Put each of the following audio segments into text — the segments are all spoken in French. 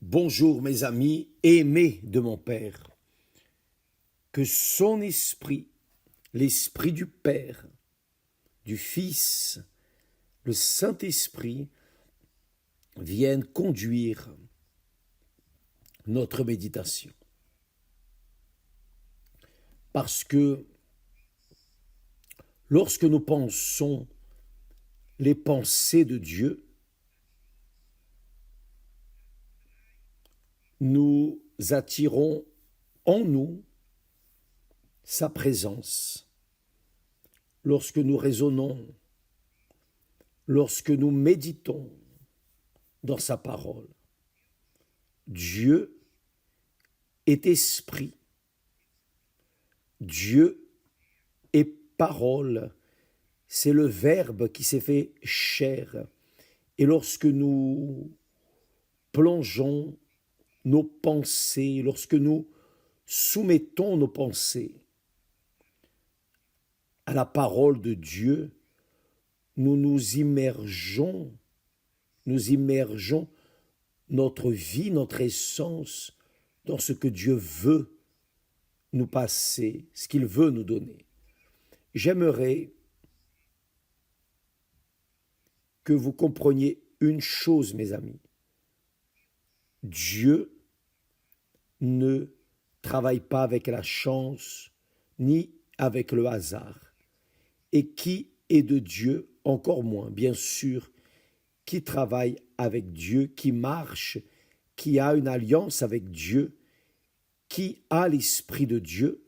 Bonjour mes amis aimés de mon Père, que son esprit, l'esprit du Père, du Fils, le Saint-Esprit viennent conduire notre méditation. Parce que lorsque nous pensons les pensées de Dieu, nous attirons en nous sa présence. Lorsque nous raisonnons, lorsque nous méditons dans sa parole, Dieu est esprit, Dieu est parole, c'est le Verbe qui s'est fait chair. Et lorsque nous plongeons nos pensées, lorsque nous soumettons nos pensées à la parole de Dieu, nous immergeons notre vie, notre essence dans ce que Dieu veut nous passer, ce qu'il veut nous donner. J'aimerais que vous compreniez une chose, mes amis. Dieu ne travaille pas avec la chance ni avec le hasard. Et qui est de Dieu, encore moins, bien sûr, qui travaille avec Dieu, qui marche, qui a une alliance avec Dieu, qui a l'esprit de Dieu,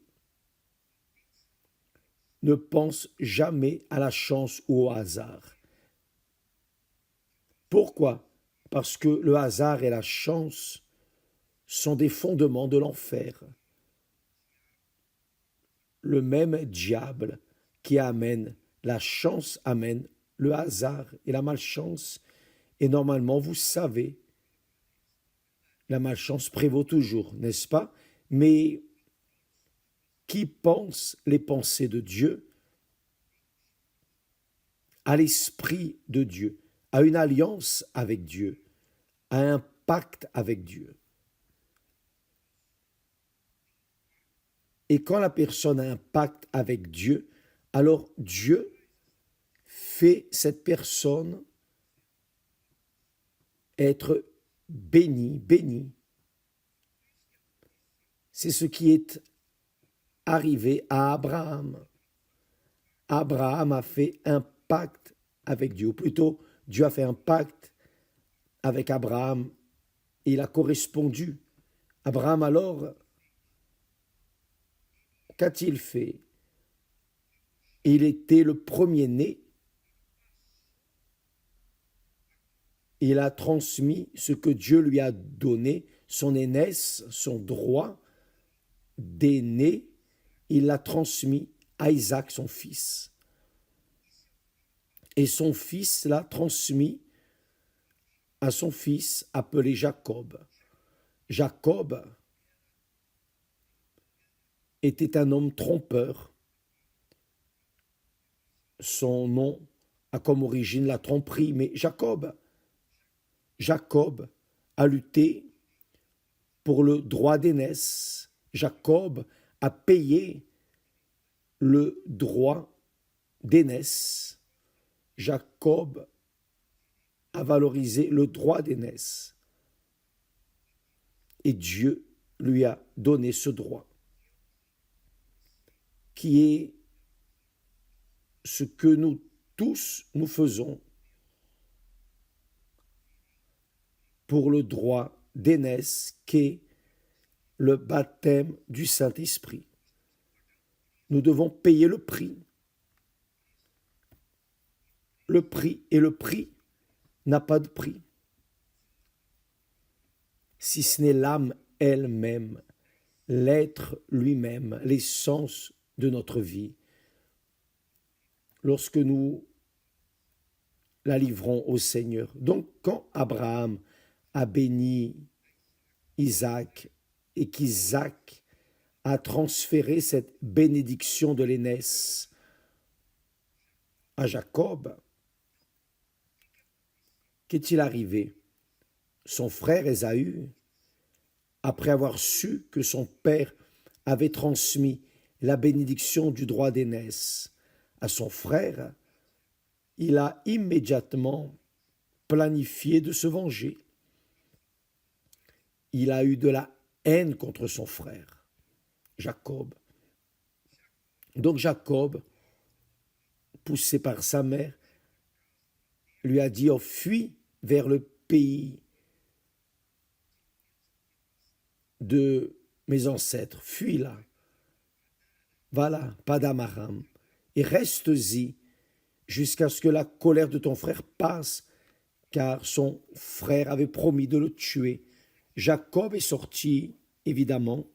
ne pense jamais à la chance ou au hasard. Pourquoi? Parce que le hasard et la chance sont des fondements de l'enfer. Le même diable qui amène la chance amène le hasard et la malchance. Et normalement, vous savez, la malchance prévaut toujours, n'est-ce pas? Mais qui pense les pensées de Dieu a l'esprit de Dieu, a une alliance avec Dieu, a un pacte avec Dieu. Et quand la personne a un pacte avec Dieu, alors Dieu fait cette personne être bénie. C'est ce qui est arrivé à Abraham. Abraham a fait un pacte avec Dieu, ou plutôt Dieu a fait un pacte avec Abraham et il a correspondu. Abraham alors, qu'a-t-il fait? Il était le premier-né. Il a transmis ce que Dieu lui a donné, son aînesse, son droit d'aîné. Il l'a transmis à Isaac, son fils. Et son fils l'a transmis à son fils appelé Jacob. Jacob était un homme trompeur. Son nom a comme origine la tromperie, mais Jacob a lutté pour le droit d'aînesse. Jacob a payé le droit d'aînesse. Jacob a valorisé le droit d'aînesse. Et Dieu lui a donné ce droit, qui est ce que nous tous nous faisons pour le droit d'aînesse qu'est le baptême du Saint-Esprit. Nous devons payer le prix. Le prix n'a pas de prix. Si ce n'est l'âme elle-même, l'être lui-même, l'essence de notre vie. Lorsque nous la livrons au Seigneur. Donc quand Abraham a béni Isaac et qu'Isaac a transféré cette bénédiction de l'aînesse à Jacob, qu'est-il arrivé? Son frère Ésaü après avoir su que son père avait transmis la bénédiction du droit d'aînesse à son frère, il a immédiatement planifié de se venger. Il a eu de la haine contre son frère, Jacob. Donc Jacob, poussé par sa mère, lui a dit, oh, fuis vers le pays de mes ancêtres, fuis là, va là, Padamaram, et reste-y jusqu'à ce que la colère de ton frère passe, car son frère avait promis de le tuer. Jacob est sorti, évidemment,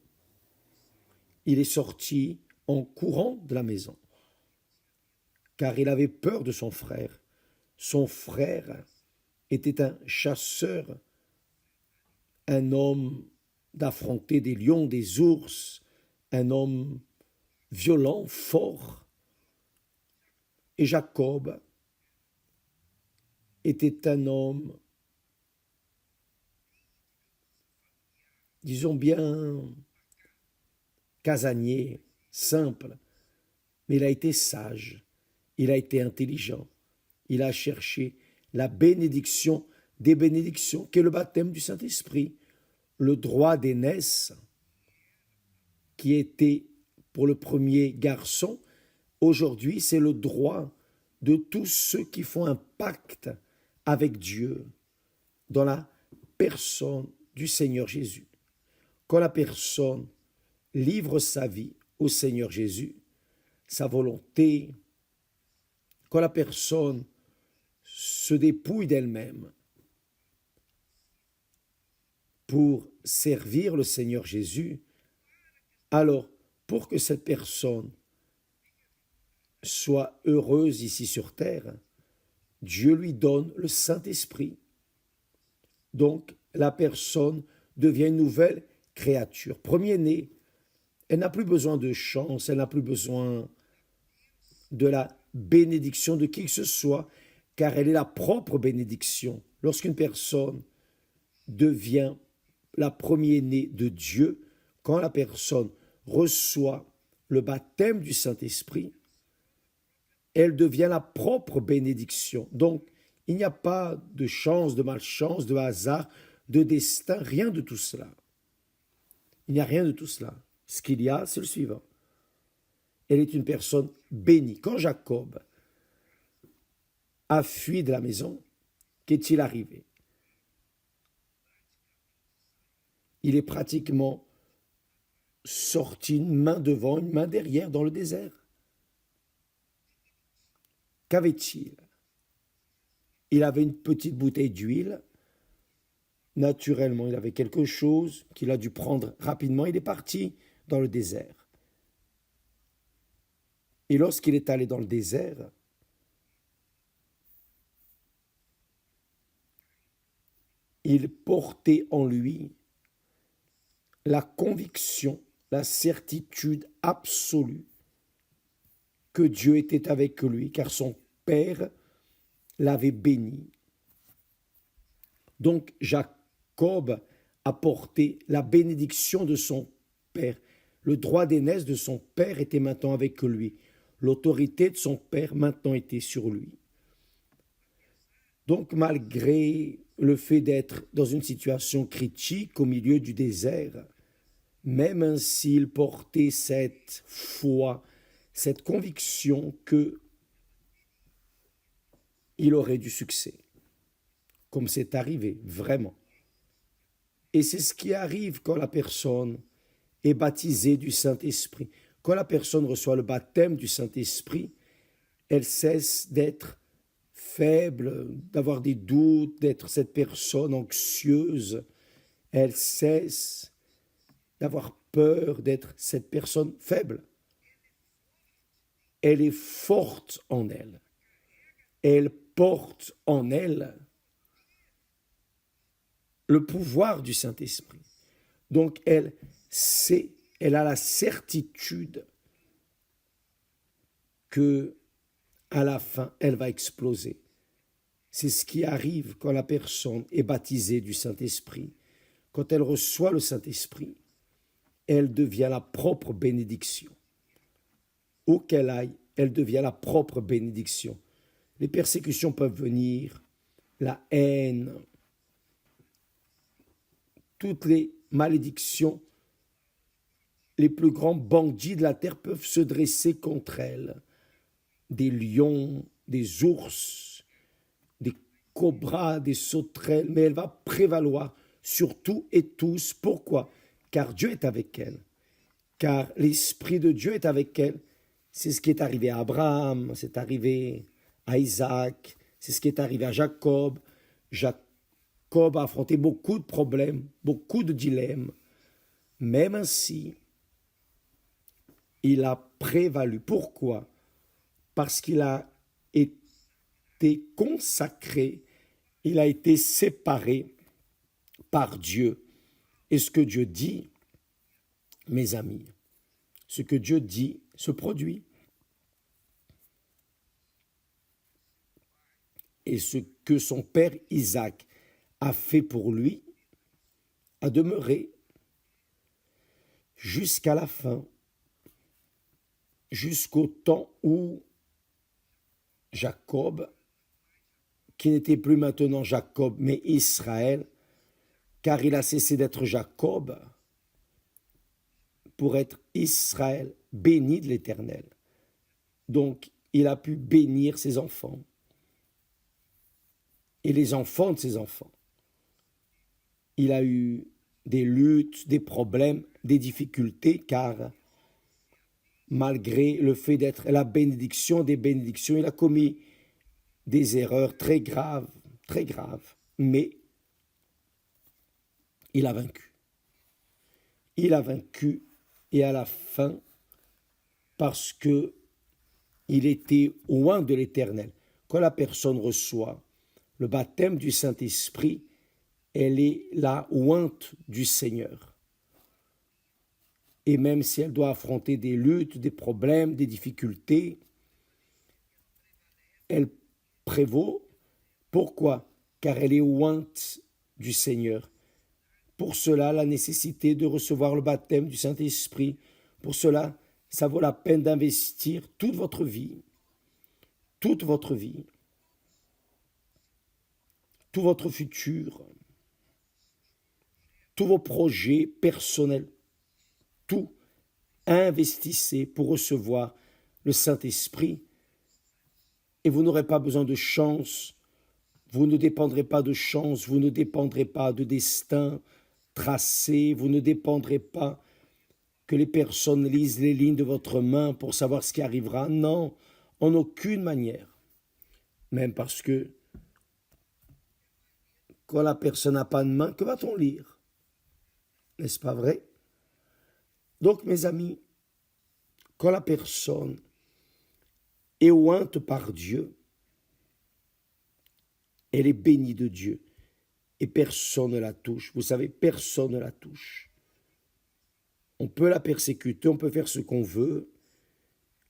il est sorti en courant de la maison, car il avait peur de son frère. Son frère était un chasseur, un homme d'affronter des lions, des ours, un homme violent, fort. Et Jacob était un homme, disons bien, casanier, simple, mais il a été sage, il a été intelligent, il a cherché la bénédiction des bénédictions, qui est le baptême du Saint-Esprit, le droit d'aînesse, qui était pour le premier garçon, aujourd'hui c'est le droit de tous ceux qui font un pacte avec Dieu dans la personne du Seigneur Jésus. Quand la personne livre sa vie au Seigneur Jésus, sa volonté, quand la personne se dépouille d'elle-même pour servir le Seigneur Jésus, alors pour que cette personne soit heureuse ici sur terre, Dieu lui donne le Saint-Esprit. Donc la personne devient une nouvelle créature. Premier-né, elle n'a plus besoin de chance, elle n'a plus besoin de la bénédiction de qui que ce soit, car elle est la propre bénédiction. Lorsqu'une personne devient la première-née de Dieu, quand la personne reçoit le baptême du Saint-Esprit, elle devient la propre bénédiction. Donc, il n'y a pas de chance, de malchance, de hasard, de destin, rien de tout cela. Il n'y a rien de tout cela. Ce qu'il y a, c'est le suivant. Elle est une personne bénie. Quand Jacob a fui de la maison, qu'est-il arrivé? Il est pratiquement sorti une main devant, une main derrière dans le désert. Qu'avait-il? Il avait une petite bouteille d'huile. Naturellement, il avait quelque chose qu'il a dû prendre rapidement. Il est parti dans le désert. Et lorsqu'il est allé dans le désert, il portait en lui la conviction, la certitude absolue que Dieu était avec lui, car son Père l'avait béni. Donc Jacob a porté la bénédiction de son Père. Le droit d'aînesse de son Père était maintenant avec lui. L'autorité de son Père maintenant était sur lui. Donc malgré le fait d'être dans une situation critique au milieu du désert, même ainsi il portait cette foi, cette conviction que il aurait du succès, comme c'est arrivé vraiment. Et c'est ce qui arrive quand la personne est baptisée du Saint-Esprit. Quand la personne reçoit le baptême du Saint-Esprit, elle cesse d'être faible, d'avoir des doutes, d'être cette personne anxieuse. Elle cesse d'avoir peur, d'être cette personne faible. Elle est forte en elle. Elle porte en elle le pouvoir du Saint-Esprit. Donc elle sait, elle a la certitude que à la fin, elle va exploser. C'est ce qui arrive quand la personne est baptisée du Saint-Esprit. quand elle reçoit le Saint-Esprit, elle devient la propre bénédiction. Où qu'elle aille, elle devient la propre bénédiction. Les persécutions peuvent venir, la haine, toutes les malédictions, les plus grands bandits de la terre peuvent se dresser contre elle. Des lions, des ours, des cobras, des sauterelles, mais elle va prévaloir sur tout et tous. Pourquoi? Car Dieu est avec elle. Car l'Esprit de Dieu est avec elle. C'est ce qui est arrivé à Abraham, c'est arrivé à Isaac, c'est ce qui est arrivé à Jacob. Jacob a affronté beaucoup de problèmes, beaucoup de dilemmes. Même ainsi, il a prévalu. Pourquoi? Parce qu'il a été consacré, il a été séparé par Dieu. Et ce que Dieu dit, mes amis, ce que Dieu dit se produit. Et ce que son père Isaac a fait pour lui a demeuré jusqu'à la fin, jusqu'au temps où Jacob, qui n'était plus maintenant Jacob, mais Israël, car il a cessé d'être Jacob pour être Israël, béni de l'Éternel. Donc, il a pu bénir ses enfants et les enfants de ses enfants. Il a eu des luttes, des problèmes, des difficultés, car malgré le fait d'être la bénédiction des bénédictions, il a commis des erreurs très graves, mais il a vaincu. Il a vaincu et à la fin, parce que il était loin de l'Éternel. Quand la personne reçoit le baptême du Saint-Esprit, elle est la ointe du Seigneur. Et même si elle doit affronter des luttes, des problèmes, des difficultés, elle prévaut. Pourquoi? Car elle est ointe du Seigneur. Pour cela, la nécessité de recevoir le baptême du Saint-Esprit. Pour cela, ça vaut la peine d'investir toute votre vie, tout votre futur, tous vos projets personnels, tout. Investissez pour recevoir le Saint-Esprit et vous n'aurez pas besoin de chance, vous ne dépendrez pas de chance, vous ne dépendrez pas de destin tracé, vous ne dépendrez pas que les personnes lisent les lignes de votre main pour savoir ce qui arrivera. Non, en aucune manière. Même parce que quand la personne n'a pas de main, que va-t-on lire? N'est-ce pas vrai? Donc, mes amis, quand la personne est ointe par Dieu, elle est bénie de Dieu et personne ne la touche. Vous savez, personne ne la touche. On peut la persécuter, on peut faire ce qu'on veut,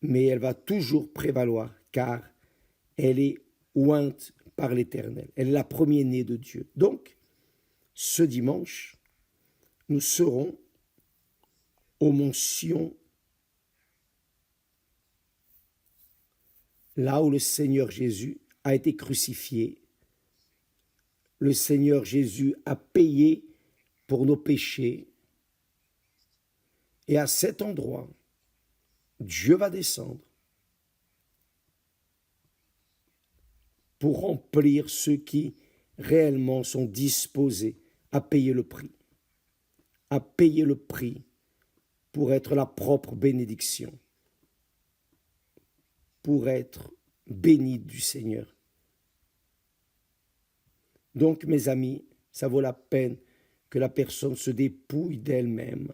mais elle va toujours prévaloir car elle est ointe par l'Éternel. Elle est la première-née de Dieu. Donc, ce dimanche, nous serons au mont Sion, là où le Seigneur Jésus a été crucifié. Le Seigneur Jésus a payé pour nos péchés. Et à cet endroit, Dieu va descendre pour remplir ceux qui réellement sont disposés à payer le prix. À payer le prix pour être la propre bénédiction, pour être béni du Seigneur. Donc, mes amis, ça vaut la peine que la personne se dépouille d'elle-même.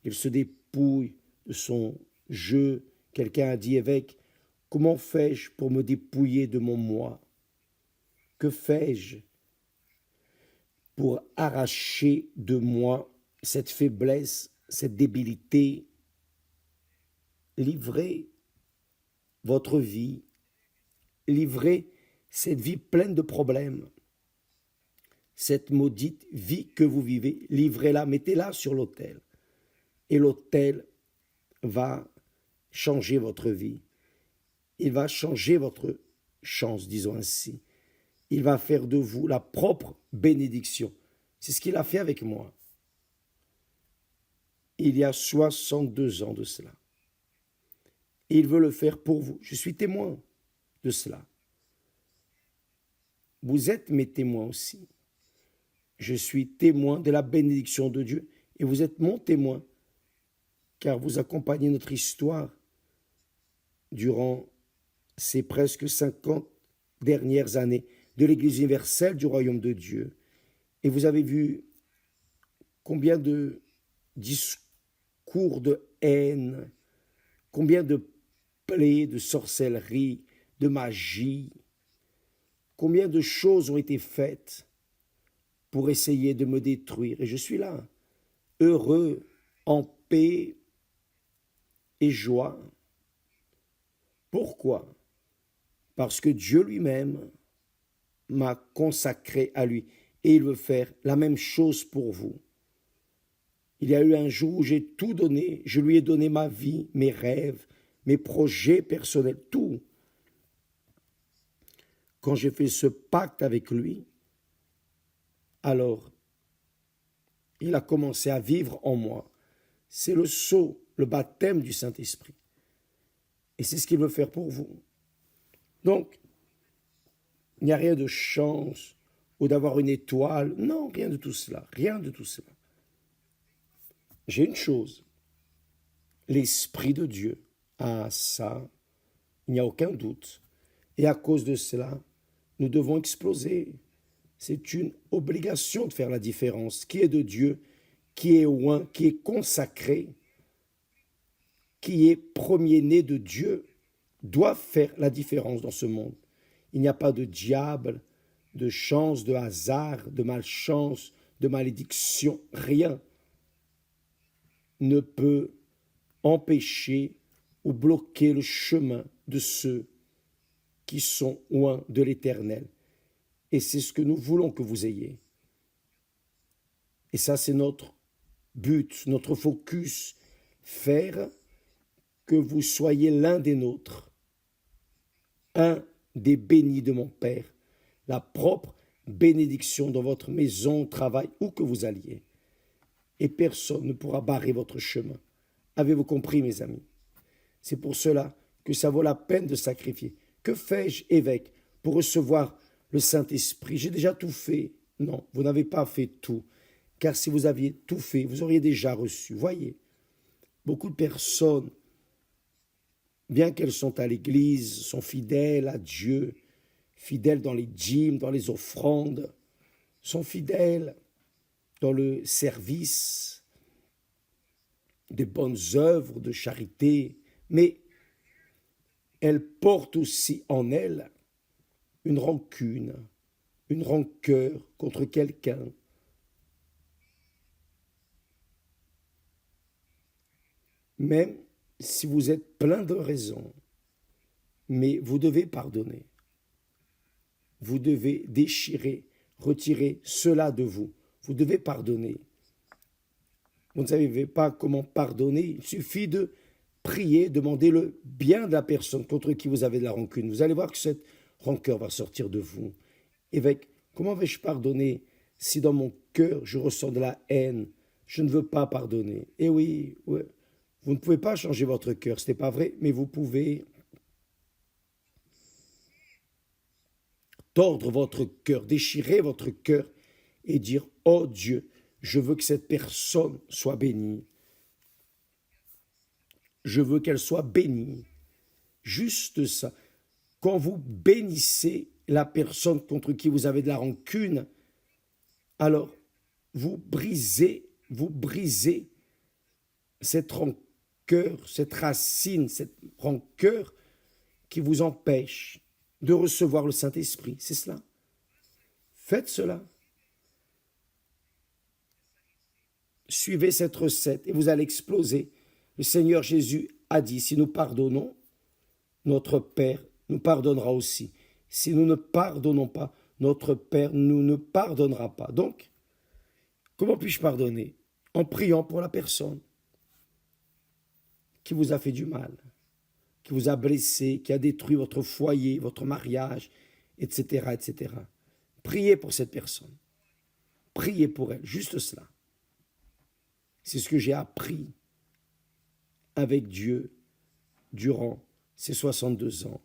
Elle se dépouille de son jeu. Quelqu'un a dit, évêque, comment fais-je pour me dépouiller de mon moi? Que fais-je pour arracher de moi cette faiblesse, cette débilité? Livrez votre vie, livrez cette vie pleine de problèmes, cette maudite vie que vous vivez, livrez-la, mettez-la sur l'autel. Et l'autel va changer votre vie. Il va changer votre chance, disons ainsi. Il va faire de vous la propre bénédiction. C'est ce qu'il a fait avec moi. Il y a 62 ans de cela. Et il veut le faire pour vous. Je suis témoin de cela. Vous êtes mes témoins aussi. Je suis témoin de la bénédiction de Dieu et vous êtes mon témoin, car vous accompagnez notre histoire durant ces presque 50 dernières années de l'Église universelle du royaume de Dieu. Et vous avez vu combien de discours de haine, combien de plaies, de sorcellerie, de magie, combien de choses ont été faites pour essayer de me détruire. Et je suis là, heureux, en paix et joie. Pourquoi? Parce que Dieu lui-même m'a consacré à lui. Et il veut faire la même chose pour vous. Il y a eu un jour où j'ai tout donné. Je lui ai donné ma vie, mes rêves, mes projets personnels, tout. Quand j'ai fait ce pacte avec lui, alors il a commencé à vivre en moi. C'est le sceau, le baptême du Saint-Esprit. Et c'est ce qu'il veut faire pour vous. Donc, il n'y a rien de chance ou d'avoir une étoile. Non, rien de tout cela. Rien de tout cela. J'ai une chose. L'Esprit de Dieu. Ah, ça, il n'y a aucun doute. Et à cause de cela, nous devons exploser. C'est une obligation de faire la différence. Qui est de Dieu, qui est oint, qui est consacré, qui est premier-né de Dieu, doit faire la différence dans ce monde. Il n'y a pas de diable, de chance, de hasard, de malchance, de malédiction. Rien ne peut empêcher ou bloquer le chemin de ceux qui sont loin de l'Éternel. Et c'est ce que nous voulons que vous ayez. Et ça, c'est notre but, notre focus, faire que vous soyez l'un des nôtres, un des bénis de mon Père, la propre bénédiction dans votre maison, travail, où que vous alliez. Et personne ne pourra barrer votre chemin. Avez-vous compris, mes amis? C'est pour cela que ça vaut la peine de sacrifier. Que fais-je, évêque, pour recevoir le Saint-Esprit? J'ai déjà tout fait. Non, vous n'avez pas fait tout. Car si vous aviez tout fait, vous auriez déjà reçu. Voyez, beaucoup de personnes, bien qu'elles sont à l'église, sont fidèles à Dieu, fidèles dans les dîmes, dans les offrandes, sont fidèles dans le service des bonnes œuvres de charité, mais elles portent aussi en elles une rancune, une rancœur contre quelqu'un. Même si vous êtes plein de raisons, mais vous devez pardonner. Vous devez déchirer, retirer cela de vous. Vous devez pardonner. Vous ne savez pas comment pardonner. Il suffit de prier, demander le bien de la personne contre qui vous avez de la rancune. Vous allez voir que cette rancœur va sortir de vous. Évêque, comment vais-je pardonner si dans mon cœur je ressens de la haine? Je ne veux pas pardonner. Eh oui, ouais. Vous ne pouvez pas changer votre cœur, ce n'est pas vrai, mais vous pouvez tordre votre cœur, déchirer votre cœur et dire « Oh Dieu, je veux que cette personne soit bénie. Je veux qu'elle soit bénie. » Juste ça. Quand vous bénissez la personne contre qui vous avez de la rancune, alors vous brisez cette rancœur, cette racine, cette rancœur qui vous empêche de recevoir le Saint-Esprit. C'est cela. Faites cela. Suivez cette recette et vous allez exploser. Le Seigneur Jésus a dit, si nous pardonnons, notre Père nous pardonnera aussi. Si nous ne pardonnons pas, notre Père nous ne pardonnera pas. Donc, comment puis-je pardonner? En priant pour la personne qui vous a fait du mal, qui vous a blessé, qui a détruit votre foyer, votre mariage, etc., etc. Priez pour cette personne. Priez pour elle, juste cela. C'est ce que j'ai appris avec Dieu durant ces 62 ans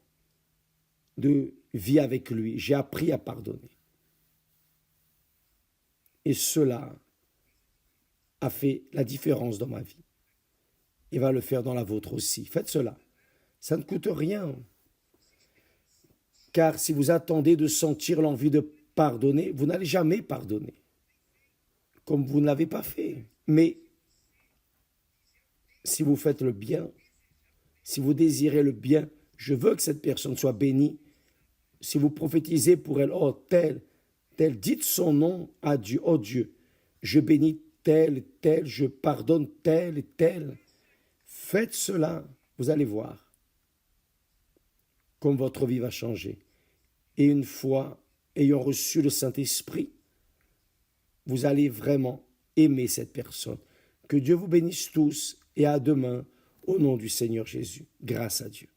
de vie avec lui. J'ai appris à pardonner. Et cela a fait la différence dans ma vie. Et va le faire dans la vôtre aussi. Faites cela. Ça ne coûte rien. Car si vous attendez de sentir l'envie de pardonner, vous n'allez jamais pardonner. Comme vous ne l'avez pas fait. Mais si vous faites le bien, si vous désirez le bien, je veux que cette personne soit bénie. Si vous prophétisez pour elle, oh tel, tel, dites son nom à Dieu, oh Dieu, je bénis tel, tel, je pardonne tel et tel. Faites cela, vous allez voir comme votre vie va changer. Et une fois ayant reçu le Saint-Esprit, vous allez vraiment aimer cette personne. Que Dieu vous bénisse tous et à demain au nom du Seigneur Jésus. Grâce à Dieu.